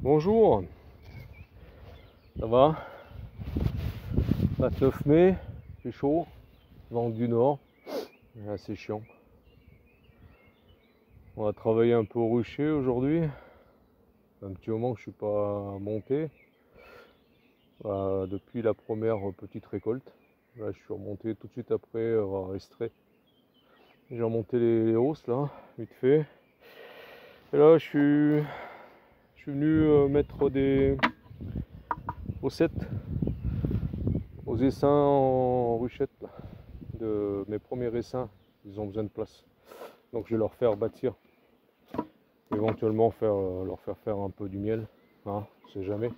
Bonjour, ça va? 29 mai, c'est chaud, vent du nord, c'est chiant. On va travailler un peu au rucher aujourd'hui. Un petit moment que je suis pas monté depuis la première petite récolte. Là, je suis remonté tout de suite après avoir estré. J'ai remonté les hausses là, vite fait. Et là, je suis venu mettre des ossettes aux essaims en ruchette là, de mes premiers essaims. Ils ont besoin de place, donc je vais leur faire bâtir, éventuellement leur faire un peu du miel, hein, on sait jamais.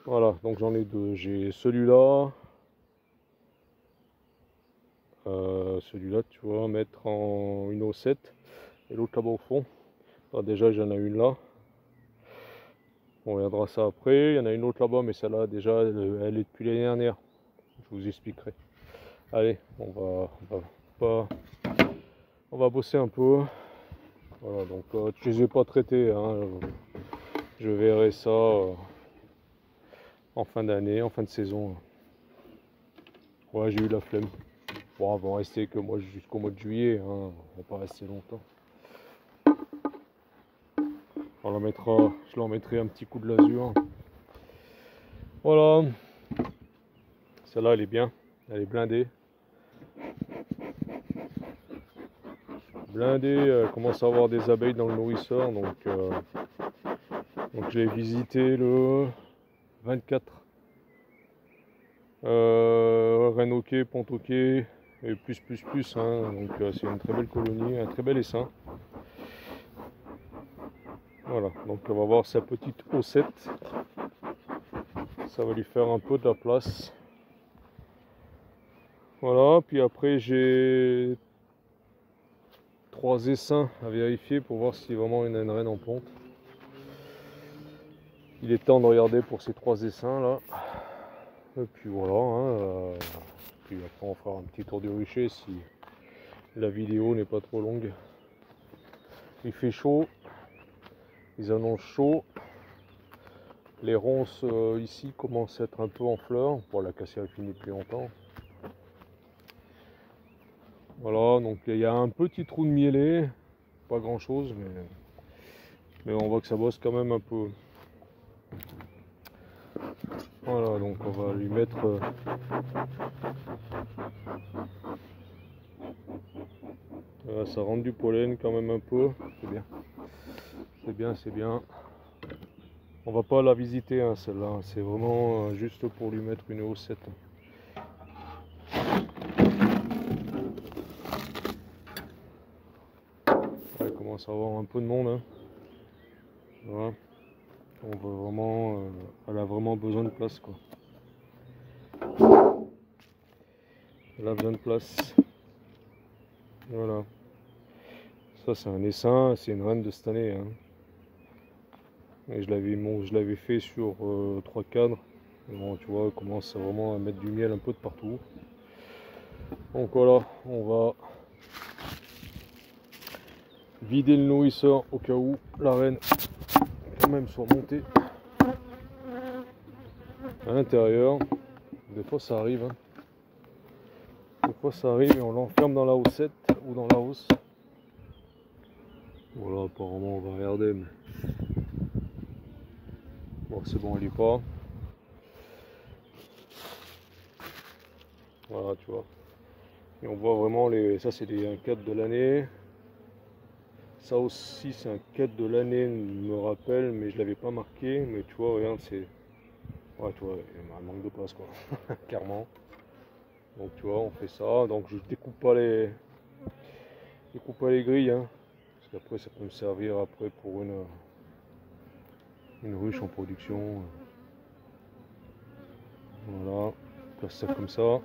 Voilà, donc j'en ai deux. J'ai celui-là, tu vois, mettre en une ossette, et l'autre là-bas au fond. Alors déjà j'en ai une là, on regardera ça après. Il y en a une autre là-bas, mais celle-là déjà elle est depuis l'année dernière, je vous expliquerai. Allez, on va bosser un peu. Voilà, donc je les ai pas traités, hein. Je verrai ça en fin d'année, en fin de saison. Ouais, j'ai eu la flemme. Bon, ils vont rester que moi jusqu'au mois de juillet, hein. On va pas rester longtemps. Je leur mettrai un petit coup de lasure. Voilà. Celle-là, elle est bien. Elle est blindée. Elle commence à avoir des abeilles dans le nourrisseur. Donc je l'ai visité le 24. Reine au quai, Pont au quai et plus, hein. Donc c'est une très belle colonie, un très bel essaim. Voilà, donc on va voir sa petite ossette. Ça va lui faire un peu de la place. Voilà, puis après j'ai 3 essaims à vérifier pour voir si vraiment il y en a une reine en ponte. Il est temps de regarder pour ces 3 essaims là. Et puis voilà, hein, puis après on fera un petit tour du rucher si la vidéo n'est pas trop longue. Il fait chaud, ils annoncent chaud. Les ronces ici commencent à être un peu en fleurs. Bon, la cassière est finie depuis longtemps. Voilà, donc il y a un petit trou de mielé, pas grand chose, mais on voit que ça bosse quand même un peu. Voilà, donc on va lui mettre ça rentre du pollen quand même un peu, c'est bien. C'est bien, c'est bien. On va pas la visiter, hein, celle-là, c'est vraiment juste pour lui mettre une haussette. Il commence à avoir un peu de monde, hein. Voilà. On veut vraiment, elle a vraiment besoin de place, quoi. Elle a besoin de place. Voilà. Ça c'est un essaim, c'est une reine de cette année, hein. Et je l'avais fait sur 3 cadres. Et bon, tu vois, elle commence vraiment à mettre du miel un peu de partout. Donc voilà, on va vider le nourrisseur au cas où la reine quand même soit montée à l'intérieur. Des fois ça arrive, hein. Des fois ça arrive et on l'enferme dans la haussette ou dans la hausse. Voilà, apparemment on va regarder, mais bon, c'est bon, elle y est pas. Voilà, tu vois. Et on voit vraiment ça c'est un cadre de l'année. Ça aussi c'est un cadre de l'année, me rappelle, mais je l'avais pas marqué. Mais tu vois, regarde, c'est... Ouais, tu vois, il y a un manque de place, quoi. Clairement. Donc tu vois, on fait ça. Donc je découpe pas les grilles, hein, parce qu'après ça peut me servir après pour une ruche en production. Voilà, on place ça comme ça.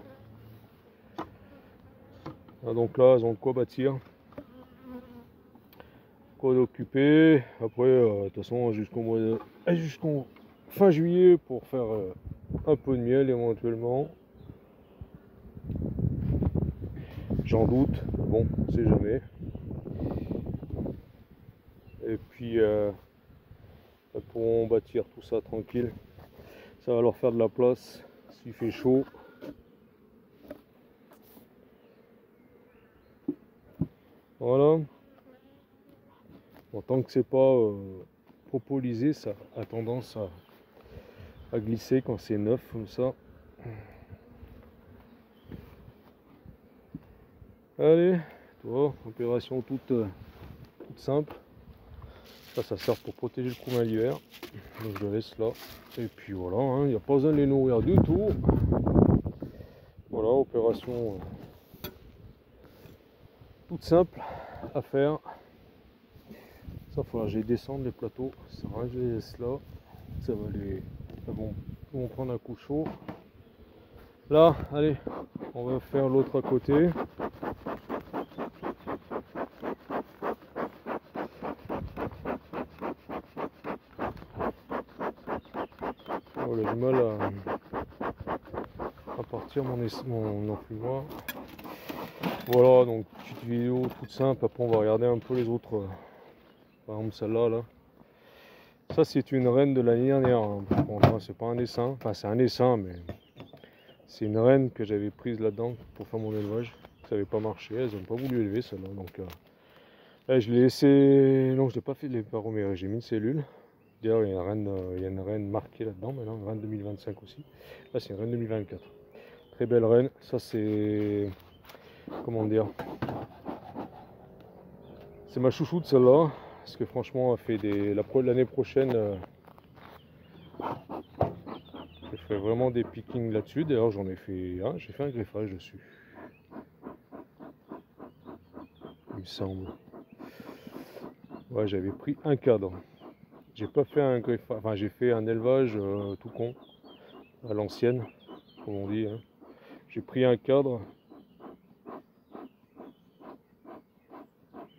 Ah, donc là, elles ont de quoi bâtir, quoi d'occuper. Après, de toute façon, jusqu'au fin juillet pour faire un peu de miel éventuellement. J'en doute, bon, on sait jamais. Et puis Elles pourront bâtir tout ça tranquille. Ça va leur faire de la place s'il fait chaud. Voilà. Bon, tant que c'est pas propolisé, ça a tendance à glisser quand c'est neuf comme ça. Allez, tu vois, opération toute simple. Ça sert pour protéger le couvain l'hiver. Donc je le laisse là. Et puis voilà, il n'y a pas besoin de les nourrir du tout. Voilà, opération toute simple à faire. Ça, il faudra que je les descende les plateaux. Ça va, je les laisse là. Ça va les. Ils vont prendre un coup chaud. Là, allez, on va faire l'autre à côté. Oh, j'ai du mal à partir mon enfumoir. Voilà, donc petite vidéo toute simple. Après, on va regarder un peu les autres. Par exemple, celle-là, là. Ça, c'est une reine de l'année dernière. Hein. Bon, c'est pas un essaim. Enfin, c'est un essaim, mais c'est une reine que j'avais prise là-dedans pour faire mon élevage. Ça n'avait pas marché. Elles n'ont pas voulu élever celle-là. Donc, là, je l'ai laissé. Non, je l'ai pas fait les baromètres. J'ai mis une cellule. D'ailleurs, il y a une reine marquée là-dedans. Maintenant, une reine 2025 aussi. Là, c'est une reine 2024. Très belle reine. Ça, c'est. Comment dire? C'est ma chouchoute celle-là. Parce que franchement, elle fait l'année prochaine, je ferai vraiment des pickings là-dessus. D'ailleurs, j'en ai fait un. J'ai fait un greffage dessus. Il me semble. Ouais, j'avais pris un cadre. J'ai pas fait un greffage. Enfin, j'ai fait un élevage tout con. À l'ancienne, comme on dit. Hein. J'ai pris un cadre.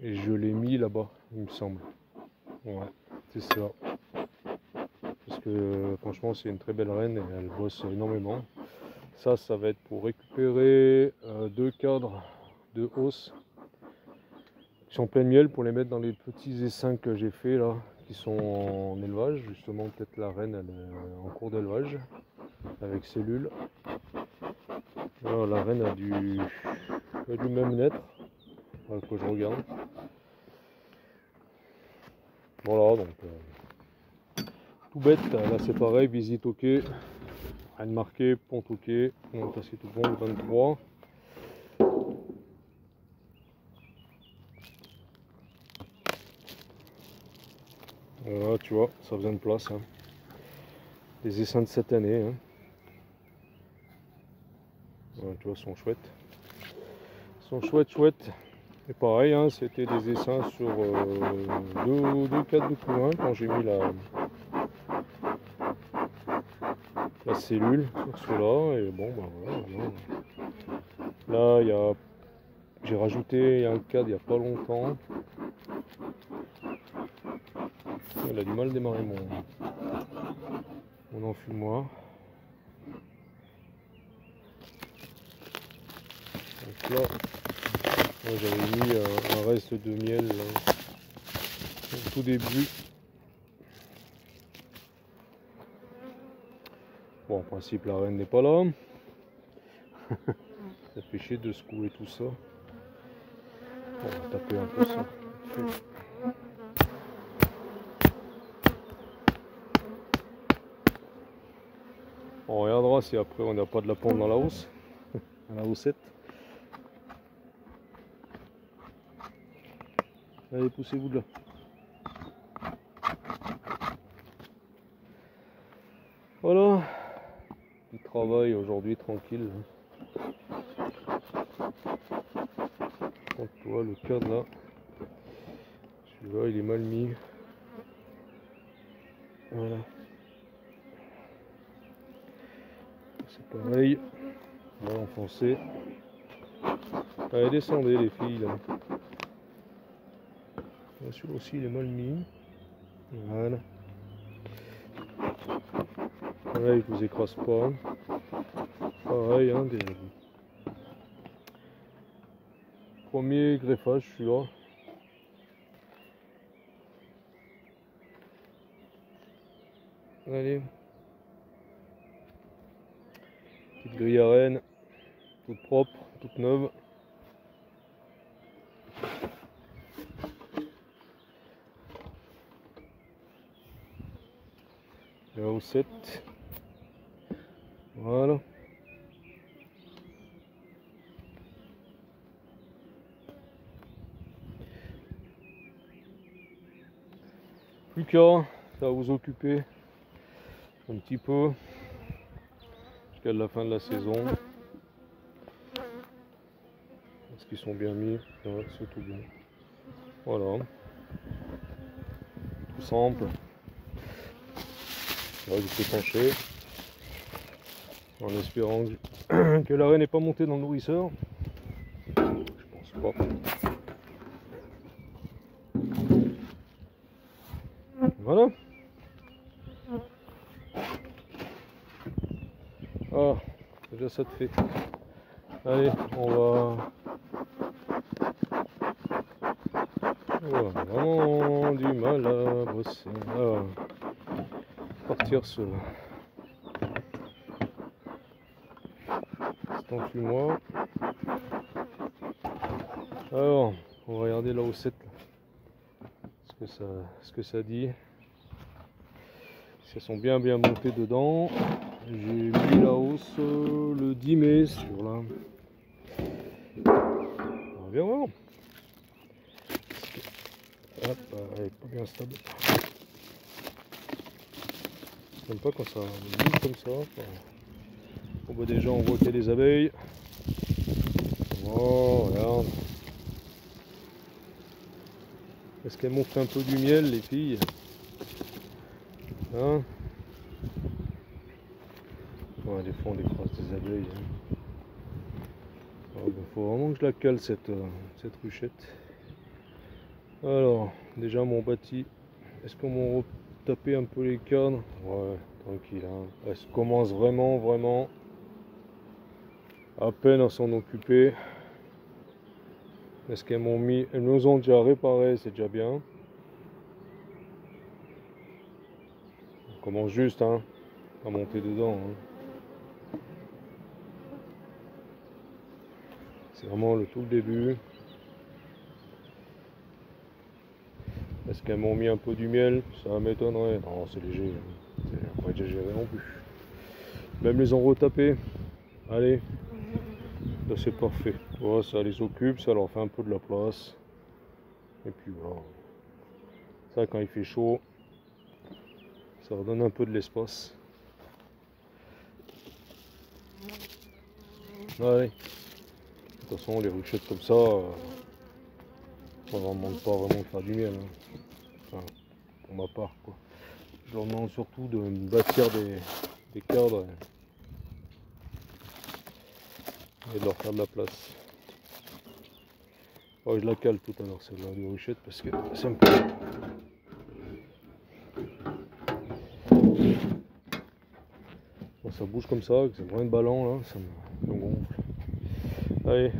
Et je l'ai mis là-bas, il me semble. Ouais, c'est ça. Parce que franchement, c'est une très belle reine et elle bosse énormément. Ça va être pour récupérer deux cadres de hausse qui sont pleins de miel pour les mettre dans les petits essaims que j'ai fait là, qui sont en élevage. Justement, peut-être la reine elle est en cours d'élevage avec cellules. Alors, la reine a dû même naître. Il faut que je regarde. Voilà, donc tout bête. Là, c'est pareil, visite ok. Rien de marqué, pont ok. Donc, ça c'est tout bon, le 23. Voilà, tu vois, ça a besoin de place. Hein. Les essaims de cette année. Hein. Voilà, tu vois, sont chouettes. Ils sont chouettes. Et pareil, hein, c'était des essaims sur deux cadres de couvain quand j'ai mis la cellule sur ceux-là. Et bon, ben voilà. Là, j'ai rajouté un cadre il n'y a pas longtemps. Il a du mal à démarrer mon enfumoir. Donc là, j'avais mis un reste de miel là, au tout début. Bon, en principe, la reine n'est pas là. Ça fait chier de secouer tout ça. On va taper un peu ça. On regardera si après on n'a pas de la pompe dans la hausse, dans la haussette. Allez, poussez-vous de là. Voilà, petit travail aujourd'hui tranquille. Donc, tu vois le cadre là, celui-là il est mal mis. Voilà. C'est pareil, on va enfoncer. Allez, descendez les filles là. Celui-là aussi il est mal mis. Voilà. Pareil, je vous écrase pas. Pareil, hein, premier greffage, celui-là. Allez. Petite grille à rennes, toute propre, toute neuve. La haussette. Voilà. Plus qu'à, ça va vous occuper un petit peu jusqu'à la fin de la saison. Est-ce qu'ils sont bien mis? Ouais, c'est tout bien. Voilà. Tout simple. Là, je peux pencher. En espérant que la reine n'est pas montée dans le nourrisseur. Je pense pas. Voilà. Ah, déjà ça te fait. Allez, on va vraiment du mal à bosser. Ah, partir ce enfuis-moi. Alors, on va regarder la haussette. Ce que ça dit. Si elles sont bien montées dedans. J'ai mis la hausse le 10 mai sur la. On va bien voir. Hop, elle est pas bien stable. J'aime pas quand ça bouge comme ça. Bon bah déjà on voit qu'il y a des abeilles. Oh regarde. Est-ce qu'elles montrent un peu du miel les filles? Hein? Ouais, des fois on écrase des abeilles. Hein. Oh, bah, faut vraiment que je la cale cette ruchette. Alors, déjà mon bâti. Est-ce qu'on va taper un peu les cadres? Ouais, tranquille. Hein. Elle commence vraiment à peine à s'en occuper. Est-ce qu'elles m'ont mis, elles nous ont déjà réparé, c'est déjà bien. On commence juste hein, à monter dedans. Hein. C'est vraiment le tout début. Est-ce qu'elles m'ont mis un peu du miel? Ça m'étonnerait. Non, c'est léger. Hein. C'est pas exagéré non plus. Même les ont retapés. Allez. Là c'est parfait. Voilà, ça les occupe, ça leur fait un peu de la place. Et puis voilà. Ça quand il fait chaud, ça leur donne un peu de l'espace. Allez. De toute façon les ruchettes comme ça, on leur demande pas vraiment de faire du miel. Hein. Enfin, pour ma part quoi. Je leur demande surtout de me bâtir des cadres et de leur faire de la place. Oh, je la cale tout à l'heure celle-là de ruchette parce que ça me plaît. Bon, ça bouge comme ça, c'est vraiment ballant là, ça me gonfle. Allez.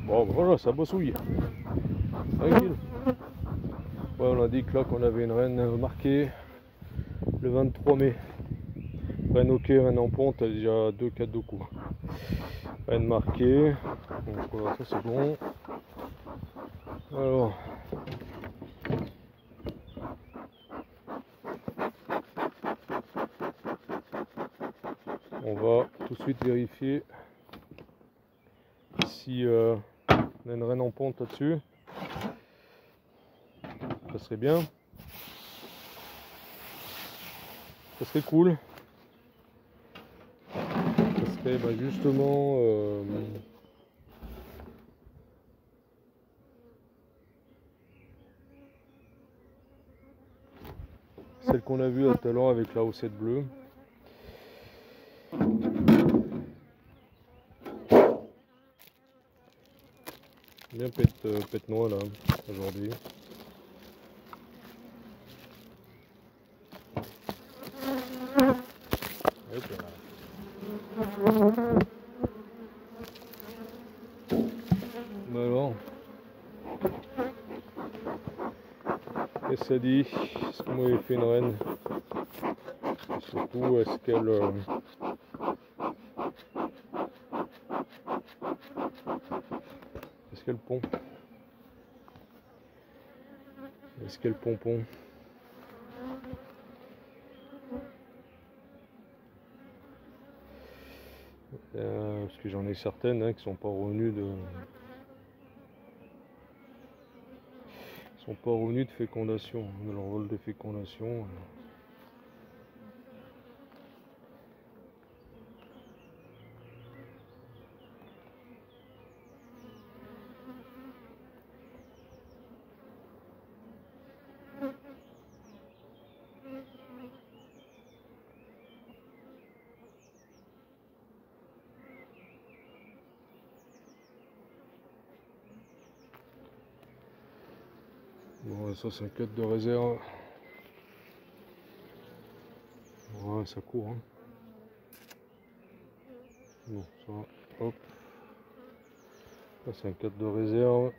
Bon voilà, ça bossouille. Tranquille. Ouais, on a dit que là qu'on avait une reine marquée le 23 mai. Reine ok, reine en ponte, elle a déjà 2 4 de coups. Reine marquée. Donc voilà, ça c'est bon. Alors. On va tout de suite vérifier si on a une reine en ponte là-dessus. Ça serait bien. Ça serait cool. Ça serait bah, justement celle qu'on a vue tout à l'heure avec la haussette bleue. Bien pète noix là aujourd'hui. Bah alors. Et ça dit, est-ce que moi j'ai fait une reine? Et surtout, est-ce qu'elle pond? Est-ce qu'elle pompon? Parce que j'en ai certaines hein, qui sont pas revenues de fécondation, de leur vol de fécondation. Bon, ça c'est un cadre de réserve. Ouais, ça court. Hein. Bon, ça, hop. Ça c'est un cadre de réserve.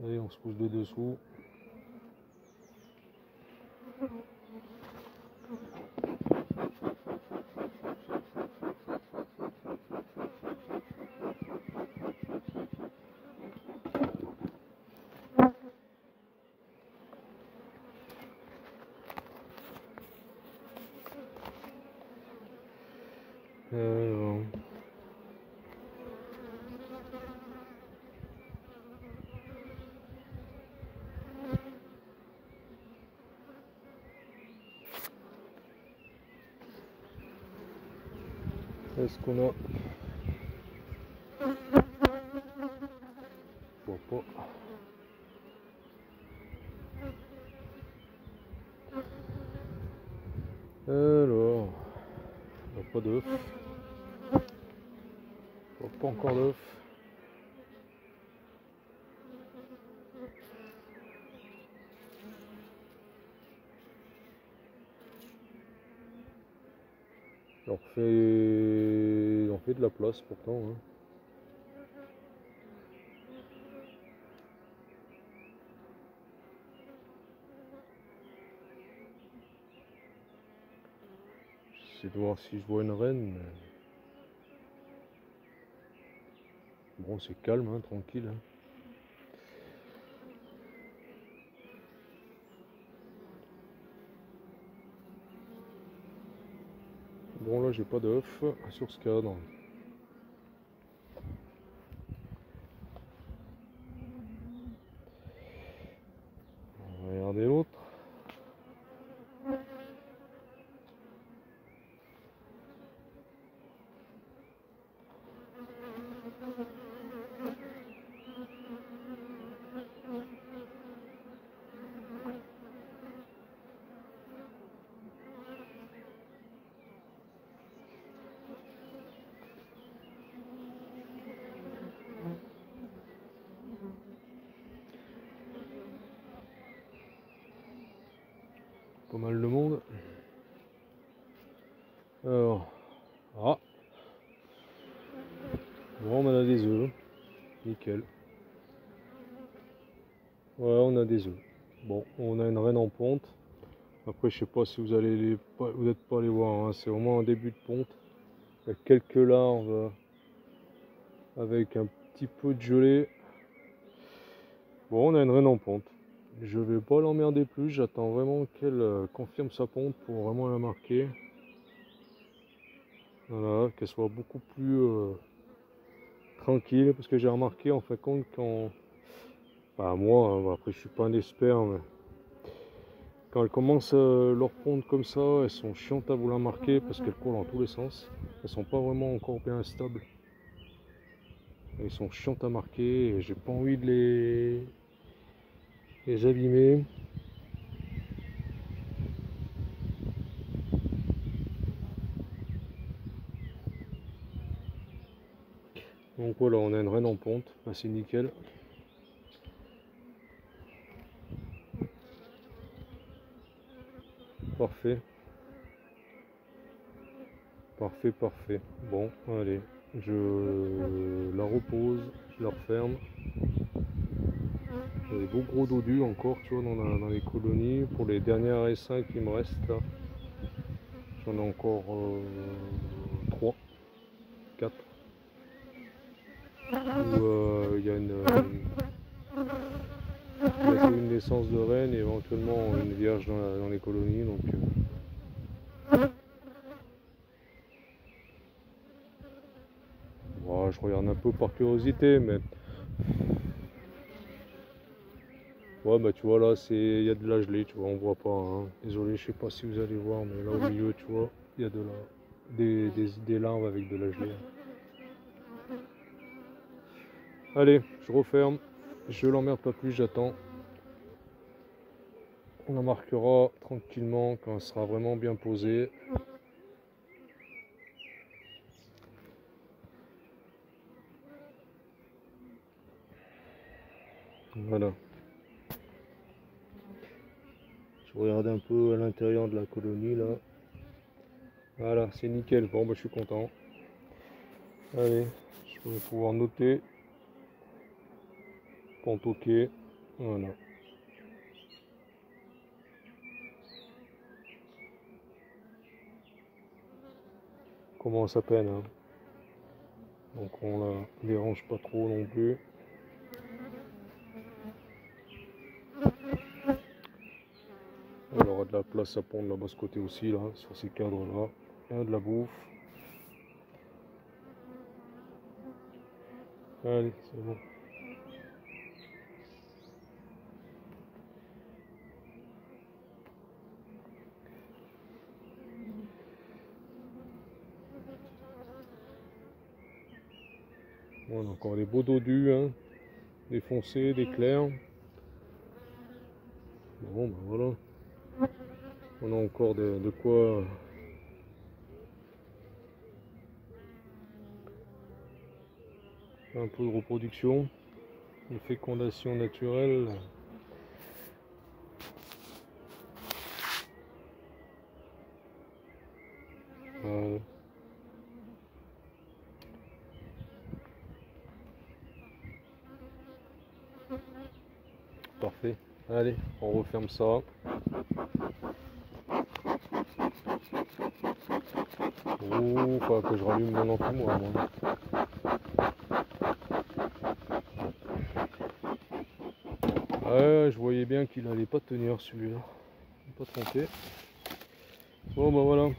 Allez, on se pousse de dessous. Alors. Est-ce qu'on a... Je vois pas. Alors... Il n'y a pas d'œuf. Je vois pas encore d'œuf. On fait de la place pourtant. Hein. J'essaie de voir si je vois une reine. Bon, c'est calme, hein, tranquille. Hein. Bon, là, j'ai pas d'œuf sur ce cadre. On va regarder l'autre. Pas mal de monde. Alors, ah, bon, on a des œufs, nickel. Ouais, on a des œufs. Bon, on a une reine en ponte. Après, je sais pas si vous allez vous n'êtes pas allé voir. Hein. C'est vraiment un début de ponte. Il y a quelques larves avec un petit peu de gelée. Bon, on a une reine en ponte. Je vais pas l'emmerder plus. J'attends vraiment qu'elle confirme sa ponte pour vraiment la marquer. Voilà, qu'elle soit beaucoup plus tranquille, parce que j'ai remarqué en fin de compte quand, bah moi, hein, après je suis pas un expert, mais quand elles commencent leur ponte comme ça, elles sont chiantes à vouloir marquer parce qu'elles courent dans tous les sens. Elles sont pas vraiment encore bien stables. Elles sont chiantes à marquer et j'ai pas envie de les abîmer. Donc voilà, on a une reine en ponte, bah, c'est nickel. Parfait. Parfait, parfait. Bon, allez, je la repose. Je la referme. J'ai des beaux gros dodus encore, tu vois, dans les colonies. Pour les dernières essaims qui me restent là, j'en ai encore 3, 4. Où il y a une naissance de reine et éventuellement une vierge dans les colonies. Donc, voilà, je regarde un peu par curiosité, mais ouais, bah tu vois là, il y a de la gelée, tu vois, on voit pas, hein. Désolé, je sais pas si vous allez voir, mais là au milieu, tu vois, il y a des larves avec de la gelée. Allez, je referme, je l'emmerde pas plus, j'attends. On en marquera tranquillement quand elle sera vraiment bien posée. Voilà. Je regarde un peu à l'intérieur de la colonie là. Voilà, c'est nickel. Bon, bah je suis content. Allez, je vais pouvoir noter. Pantoquet. Voilà. Commence à peine, hein. Donc on la dérange pas trop non plus. Elle aura de la place à pondre là-bas ce côté aussi, là, sur ces cadres là. Il y a de la bouffe. Allez, c'est bon. On a encore des beaux dodus, hein. Des foncés, des clairs. Bon, ben voilà. On a encore de quoi un peu de reproduction, de fécondation naturelle. Voilà. Parfait. Allez, on referme ça. Oh, faut que je rallume mon enfumoir, moi. Ouais, je voyais bien qu'il allait pas tenir celui-là. Pas trompé. Bon, bah voilà.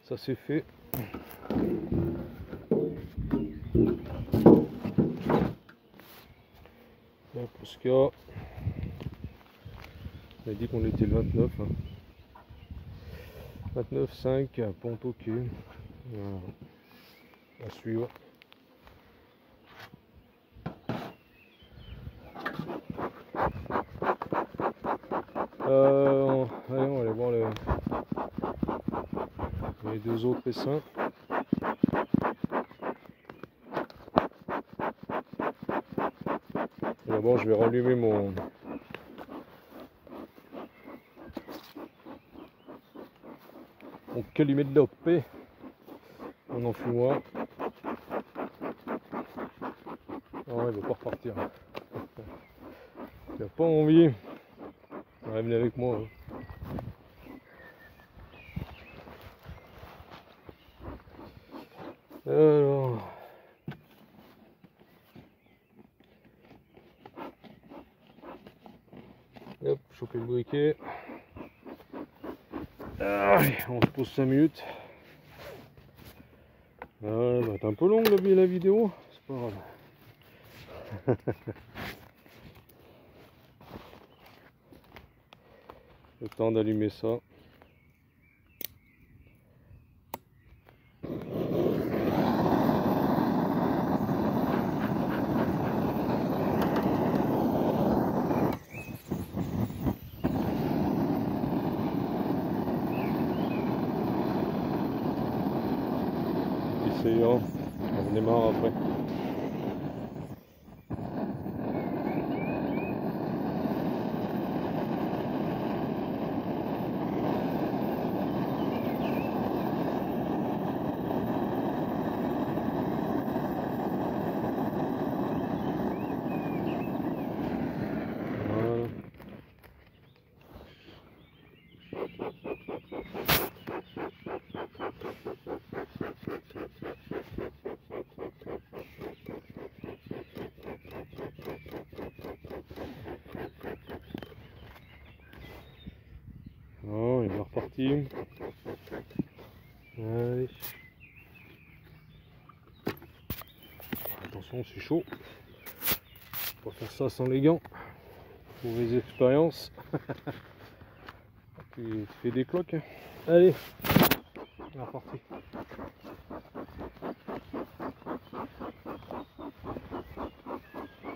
Ça c'est fait. Pour ce cas, on a dit qu'on était le 29. Hein. 29,5 à Pantoquet. Voilà. À suivre. Allez, on va aller voir les deux autres essaims. D'abord, je vais rallumer mon calumet de paix, mon enfumoir. Ah ouais, il va pas repartir. Il a pas envie. Ouais, venez avec moi. Hein. Alors. Hop, choper le briquet. Allez, on se pose 5 minutes. Ah, va être un peu longue la vidéo, c'est pas grave. Le temps d'allumer ça. Essayons, on démarre après. parti. Allez. Attention, c'est chaud. On va faire ça sans les gants. Pour les expériences. Tu fais des cloques. Allez, on est reparti.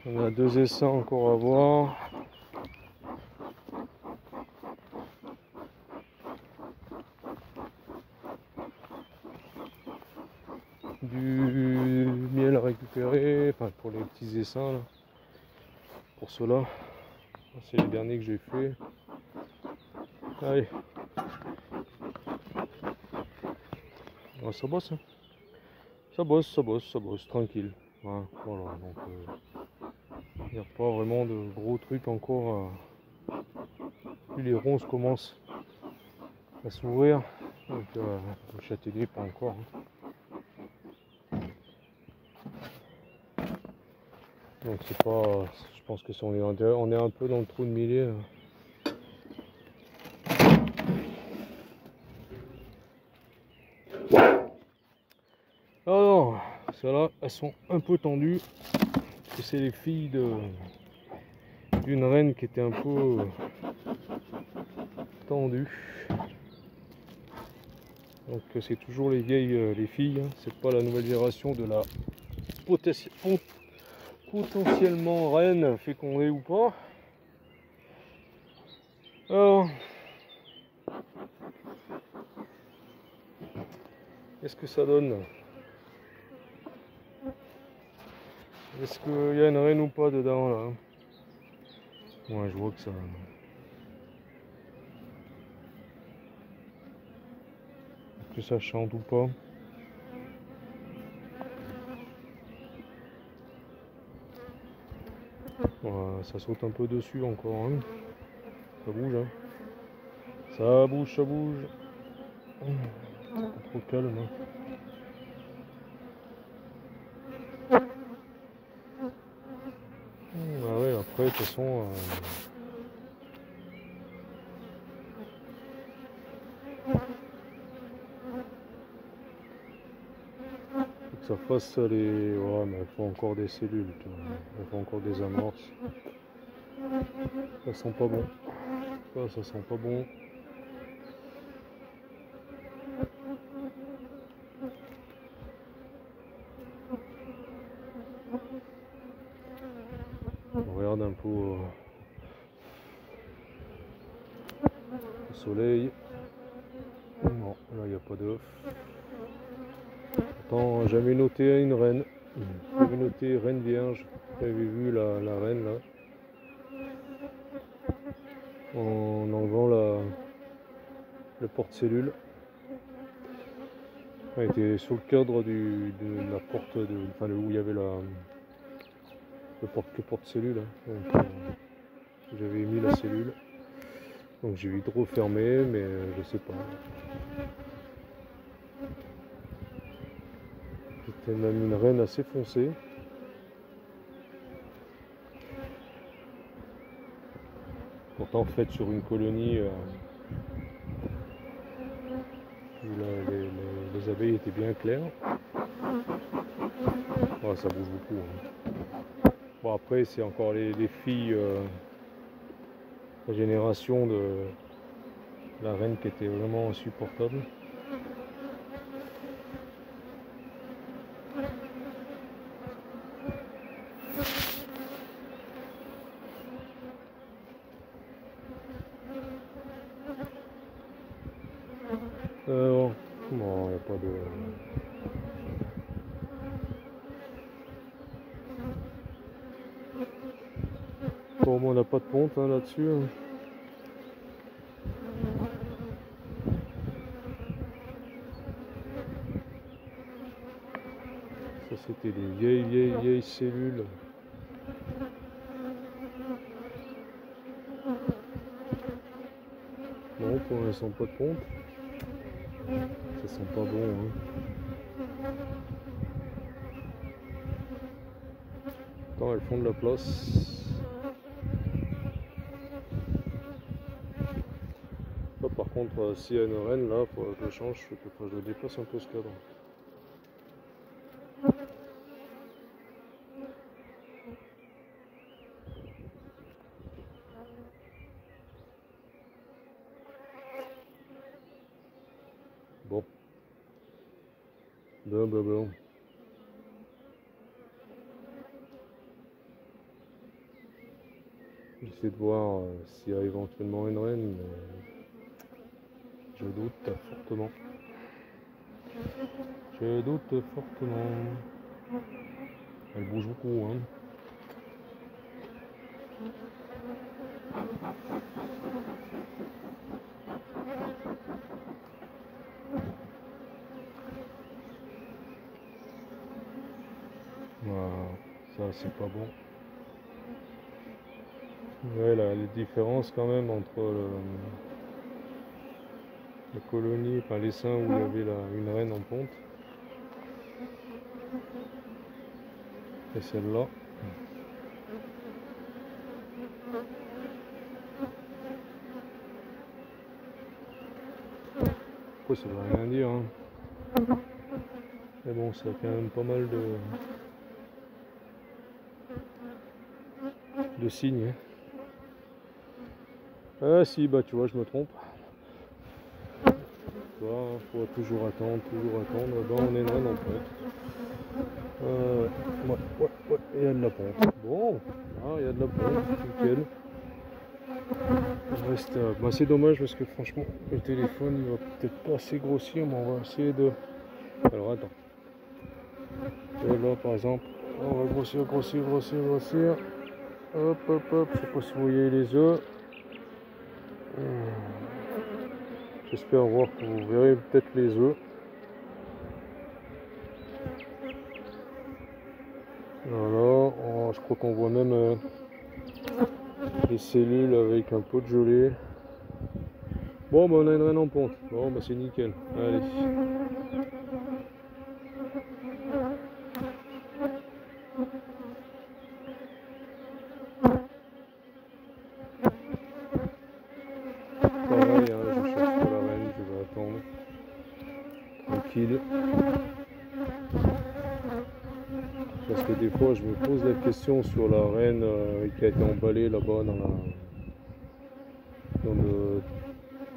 On a 2 essais encore à voir. Du miel à récupérer, enfin pour les petits essaims là. Pour ceux-là, c'est les derniers que j'ai fait. Allez. Ah, ça bosse, hein. Ça bosse, tranquille. Voilà, donc il n'y a pas vraiment de gros trucs encore. Puis les ronces commencent à s'ouvrir, donc le châtaignier pas encore. Donc c'est pas, je pense que si on est un peu dans le trou de milieu. Alors, celles-là, elles sont un peu tendues. C'est les filles d'une reine qui était un peu tendue. Donc c'est toujours les vieilles, les filles. Hein. C'est pas la nouvelle génération de la potentiellement reine fécondée ou pas. Alors, qu'est-ce que ça donne? Est-ce qu'il y a une reine ou pas dedans là? Ouais, je vois que ça. Que ça chante ou pas. Ouais, ça saute un peu dessus encore. Hein. Ça bouge. Hein. Ça bouge, ça bouge. C'est pas trop calme. Hein. Ah ouais, après, de toute façon. Faut que ça fasse les. Ouais, mais il faut encore des cellules. Il faut encore des amorces. Ça sent pas bon. Ça sent pas bon. On regarde un peu le soleil. Non, là il n'y a pas d'œuf. Attends, j'avais noté une reine. J'avais noté reine vierge. J'avais vu la reine là. En enlevant le porte-cellule. Elle était sur le cadre de la porte, enfin où il y avait le porte-cellule. Hein. Donc j'avais mis la cellule. Donc j'ai vite refermé, mais je sais pas. C'était même une reine assez foncée. Pourtant faite sur une colonie où les abeilles étaient bien claires. Ouais, ça bouge beaucoup. Hein. Bon après c'est encore les filles, la génération de la reine qui était vraiment insupportable. Bon, il n'y a pas de... Bon, on n'a pas de ponte hein, là-dessus. Hein. Ça c'était des vieilles cellules. Non, pour l'instant pas de ponte. Ça sent pas bon. Hein. Attends, elles font de la place. Là, par contre, contre, s'il y a une reine là, faut que je le change, faut que je le déplace un peu ce cadre. Bon. Bon. J'essaie de voir s'il y a éventuellement une reine, mais je doute fortement. Je doute fortement. Elle bouge beaucoup, hein. Voilà, ça c'est pas bon. Ouais, là, les différences quand même entre la colonie, enfin l'essaim où il y avait une reine en ponte et celle-là. Après ça veut rien dire, hein. Mais bon, ça a quand même pas mal de signes, hein. Ah si, bah tu vois, je me trompe. Tu vois, faut toujours attendre. Bah on est une reine en ponte. Ouais, il y a de la ponte. Bon, il y a de la ponte, nickel. Il reste, bah c'est dommage parce que franchement, le téléphone il va peut-être pas assez grossir, mais on va essayer de... Alors attends. Là par exemple, on va grossir. Hop, je sais pas si vous voyez les œufs. J'espère voir que vous verrez peut-être les œufs. Voilà, je crois qu'on voit même les cellules avec un peu de gelée. Bon, bah on a une reine en ponte. Bon, bah c'est nickel. Allez. Pareil, hein, je cherche pas la reine, je vais attendre. Tranquille. Parce que des fois, je me pose la question sur la reine qui a été emballée là-bas dans le...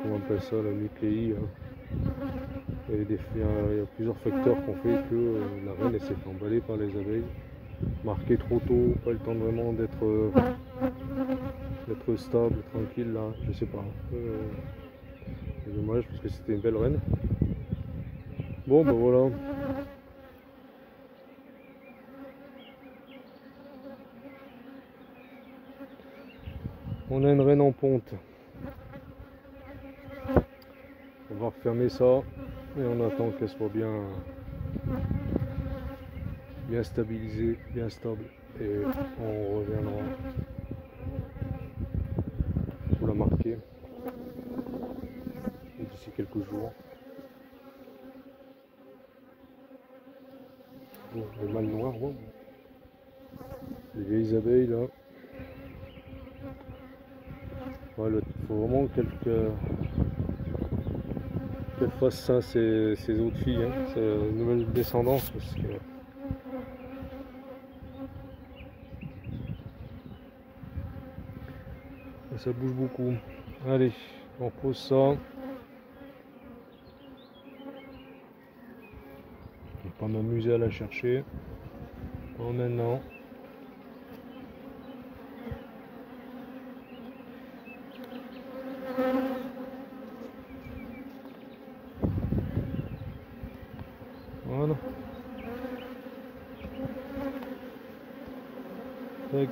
Comment on appelle ça, la nucléi. Hein. Il y a plusieurs facteurs qui ont fait que la reine s'est fait emballer par les abeilles. Marqué trop tôt, pas le temps vraiment d'être stable, tranquille là, je sais pas. C'est dommage parce que c'était une belle reine. Bon, ben voilà. On a une reine en ponte. On va refermer ça et on attend qu'elle soit bien stabilisée, bien stable. Et on reviendra pour la marquer d'ici quelques jours. Bon, le mâle noir, bon. Les vieilles abeilles là. Il faut vraiment qu'elle fasse ça, ces autres filles, hein, ces nouvelles descendances, parce que ça bouge beaucoup. Allez, on pose ça. On va pas m'amuser à la chercher. Bon, maintenant. Voilà. Tac.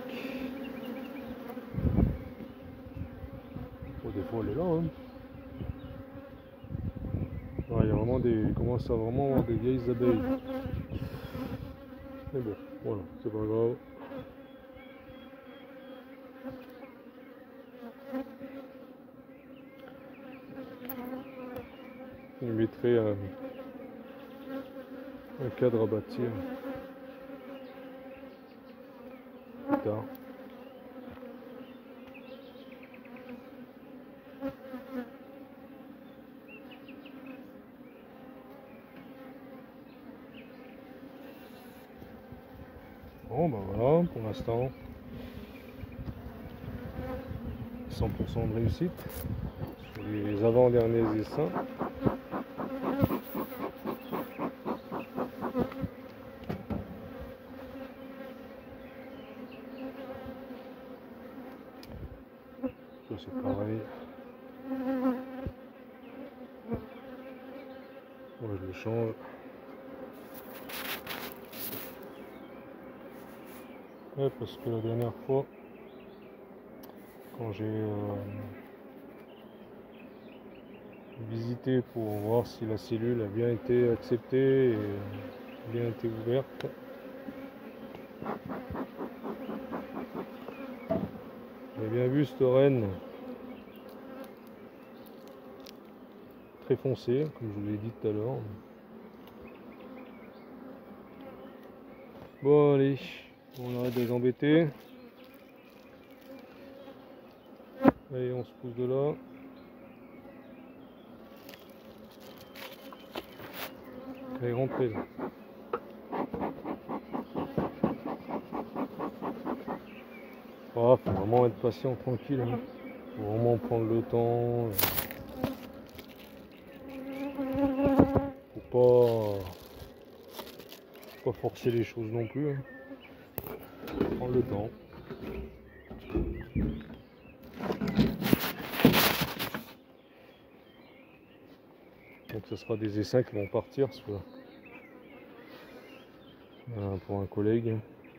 Bon, des fois elle est là, hein. Il y a vraiment il commence à vraiment avoir des vieilles abeilles. Mais bon, voilà, c'est pas grave. Je mettrai un cadre à bâtir plus tard. Bon bah voilà, pour l'instant 100% de réussite sur les avant-derniers essaims. Ça c'est pareil. Moi je le change. Ouais, parce que la dernière fois, quand j'ai visité pour voir si la cellule a bien été acceptée et bien été ouverte, j'ai bien vu cette reine très foncée, comme je vous l'ai dit tout à l'heure. Bon allez, on arrête de les embêter. Allez, on se pousse de là. Allez, rentrez là. Oh, faut vraiment être patient, tranquille. Hein. Faut vraiment prendre le temps. Faut pas forcer les choses non plus. Hein. Faut prendre le temps. Donc ce sera des essaims qui vont partir pour un collègue.